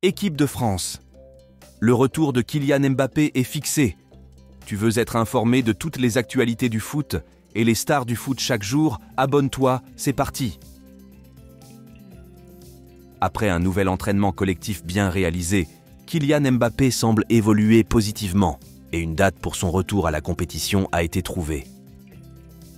Équipe de France. Le retour de Kylian Mbappé est fixé. Tu veux être informé de toutes les actualités du foot et les stars du foot chaque jour? Abonne-toi, c'est parti. Après un nouvel entraînement collectif bien réalisé, Kylian Mbappé semble évoluer positivement et une date pour son retour à la compétition a été trouvée.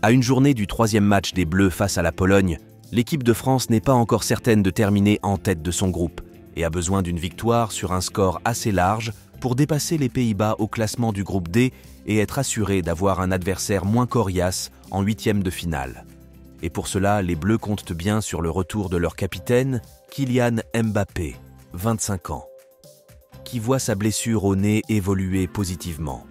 À une journée du troisième match des Bleus face à la Pologne, l'équipe de France n'est pas encore certaine de terminer en tête de son groupe et a besoin d'une victoire sur un score assez large pour dépasser les Pays-Bas au classement du groupe D et être assuré d'avoir un adversaire moins coriace en huitième de finale. Et pour cela, les Bleus comptent bien sur le retour de leur capitaine, Kylian Mbappé, 25 ans, qui voit sa blessure au nez évoluer positivement.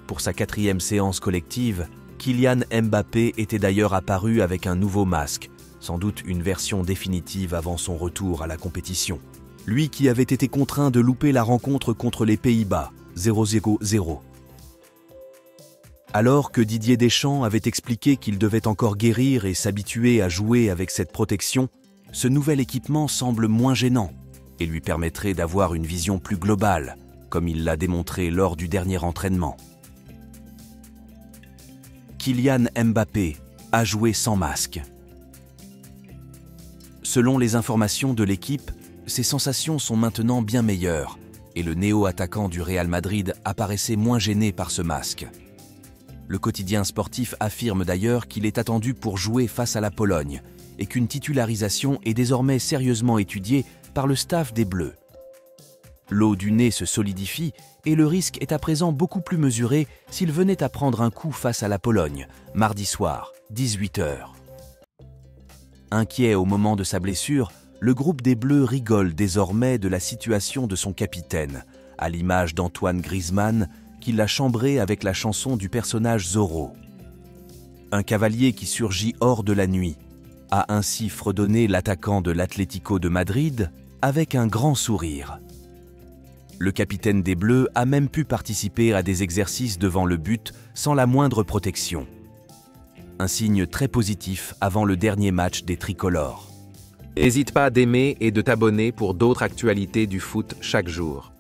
Pour sa 4e séance collective, Kylian Mbappé était d'ailleurs apparu avec un nouveau masque, sans doute une version définitive avant son retour à la compétition. Lui qui avait été contraint de louper la rencontre contre les Pays-Bas, 0-0. Alors que Didier Deschamps avait expliqué qu'il devait encore guérir et s'habituer à jouer avec cette protection, ce nouvel équipement semble moins gênant et lui permettrait d'avoir une vision plus globale, comme il l'a démontré lors du dernier entraînement. Kylian Mbappé a joué sans masque. Selon les informations de l'équipe, ses sensations sont maintenant bien meilleures et le néo-attaquant du Real Madrid apparaissait moins gêné par ce masque. Le quotidien sportif affirme d'ailleurs qu'il est attendu pour jouer face à la Pologne et qu'une titularisation est désormais sérieusement étudiée par le staff des Bleus. L'eau du nez se solidifie et le risque est à présent beaucoup plus mesuré s'il venait à prendre un coup face à la Pologne, mardi soir, 18h. Inquiet au moment de sa blessure, le groupe des Bleus rigole désormais de la situation de son capitaine, à l'image d'Antoine Griezmann, qui l'a chambré avec la chanson du personnage Zorro. Un cavalier qui surgit hors de la nuit a ainsi fredonné l'attaquant de l'Atlético de Madrid avec un grand sourire. Le capitaine des Bleus a même pu participer à des exercices devant le but sans la moindre protection. Un signe très positif avant le dernier match des tricolores. N'hésite pas d'aimer et de t'abonner pour d'autres actualités du foot chaque jour.